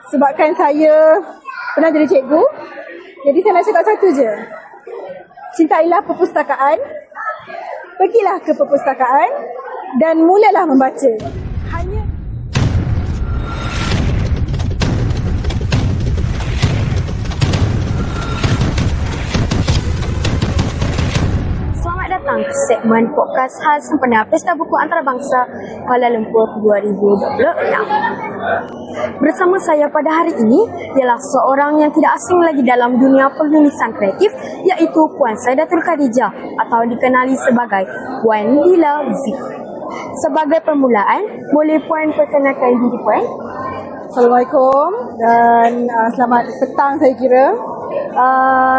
Sebabkan saya pernah jadi cikgu, jadi saya nak cakap satu je. Cintailah perpustakaan, pergilah ke perpustakaan dan mulalah membaca. Datang ke segmen podcast khas sempena Pesta Buku Antarabangsa Kuala Lumpur 2026. Bersama saya pada hari ini ialah seorang yang tidak asing lagi dalam dunia penulisan kreatif, iaitu Puan Saidatul Khadijah atau dikenali sebagai Puan Lila Z. Sebagai permulaan, boleh Puan perkenalkan diri Puan? Assalamualaikum dan selamat petang saya kira.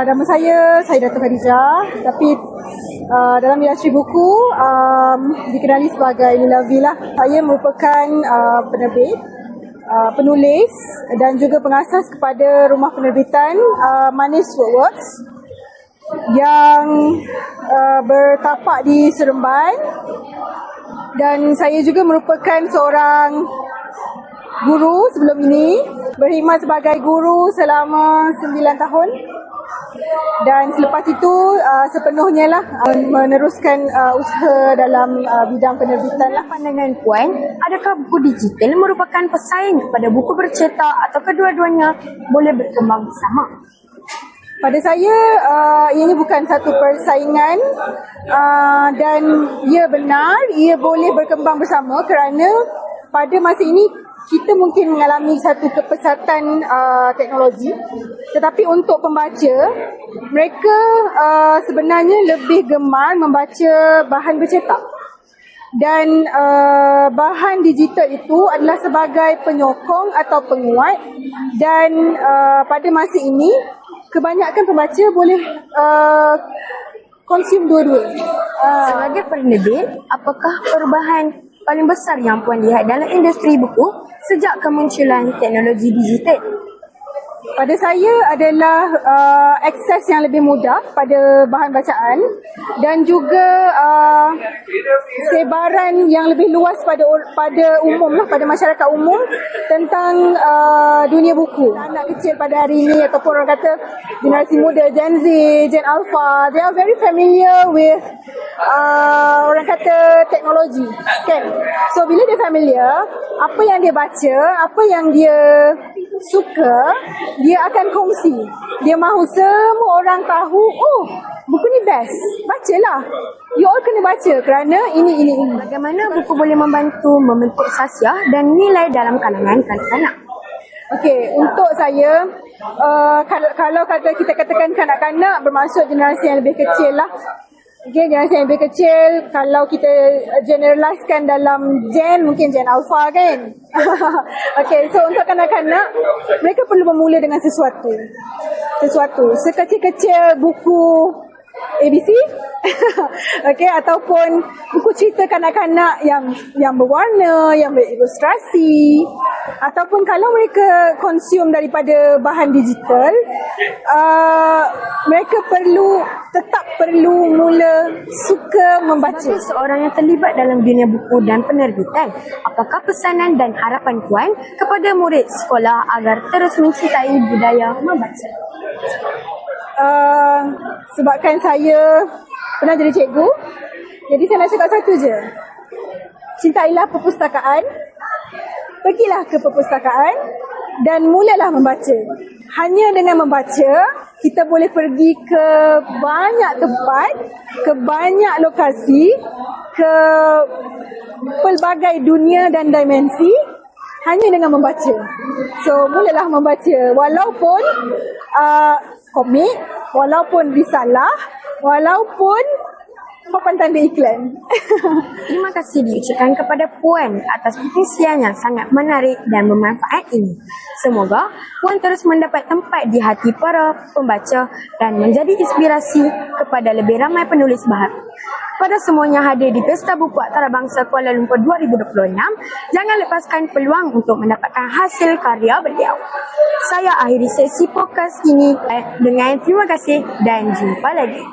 Nama saya Saidatul Khadijah, tapi dalam industri buku dikenali sebagai Lila V lah. Saya merupakan penerbit, penulis dan juga pengasas kepada rumah penerbitan Manis Works yang bertapak di Seremban, dan saya juga merupakan seorang guru sebelum ini, berkhidmat sebagai guru selama 9 tahun. Dan selepas itu sepenuhnya lah meneruskan usaha dalam bidang penerbitan lah. Pandangan Puan, adakah buku digital merupakan pesaing kepada buku bercetak atau kedua-duanya boleh berkembang bersama? Pada saya, ianya bukan satu persaingan dan ia benar, ia boleh berkembang bersama kerana pada masa ini kita mungkin mengalami satu kepesatan teknologi, tetapi untuk pembaca, mereka sebenarnya lebih gemar membaca bahan bercetak. Dan bahan digital itu adalah sebagai penyokong atau penguat, dan pada masa ini kebanyakan pembaca boleh konsum dua-dua. Sebagai penerbit, apakah perubahan paling besar yang Puan lihat dalam industri buku sejak kemunculan teknologi digital? Pada saya adalah akses yang lebih mudah pada bahan bacaan dan juga sebaran yang lebih luas pada umum lah, pada masyarakat umum tentang dunia buku. Anak kecil pada hari ini ataupun orang kata generasi muda, Gen Z, Gen Alpha, they are very familiar with orang kata teknologi, kan? So bila dia familiar, apa yang dia baca, apa yang dia suka, dia akan kongsi. Dia mahu semua orang tahu, oh, buku ni best, bacalah. You all kena baca kerana ini. Bagaimana buku boleh membantu membentuk khasiat dan nilai dalam kalangan kanak-kanak? Okey, untuk saya, kalau kita katakan kanak-kanak, bermaksud generasi yang lebih kecil lah. Okay, generasi yang lebih kecil, kalau kita generalisekan dalam gen, mungkin gen alpha kan. Okay, so untuk kanak-kanak, mereka perlu bermula dengan sesuatu. Sekecil-kecil buku ABC, okay, ataupun buku cerita kanak-kanak yang berwarna, yang berilustrasi, ataupun kalau mereka konsum daripada bahan digital, mereka tetap perlu mula suka membaca. Sebagai seorang yang terlibat dalam dunia buku dan penerbitan, apakah pesanan dan harapan Puan kepada murid sekolah agar terus mencintai budaya membaca? Sebabkan saya pernah jadi cikgu, jadi saya nak cakap satu je. Cintailah perpustakaan, pergilah ke perpustakaan dan mulalah membaca. Hanya dengan membaca, kita boleh pergi ke banyak tempat, ke banyak lokasi, ke pelbagai dunia dan dimensi, hanya dengan membaca. So, mulalah membaca. Walaupun komik, walaupun risalah, walaupun papan tanda iklan. Terima kasih diucapkan kepada Puan atas perkongsian yang sangat menarik dan bermanfaat ini. Semoga Puan terus mendapat tempat di hati para pembaca dan menjadi inspirasi kepada lebih ramai penulis baharu. Pada semuanya hadir di Pesta Buku Antarabangsa Kuala Lumpur 2026, jangan lepaskan peluang untuk mendapatkan hasil karya beliau. Saya akhiri sesi podcast ini dengan terima kasih dan jumpa lagi.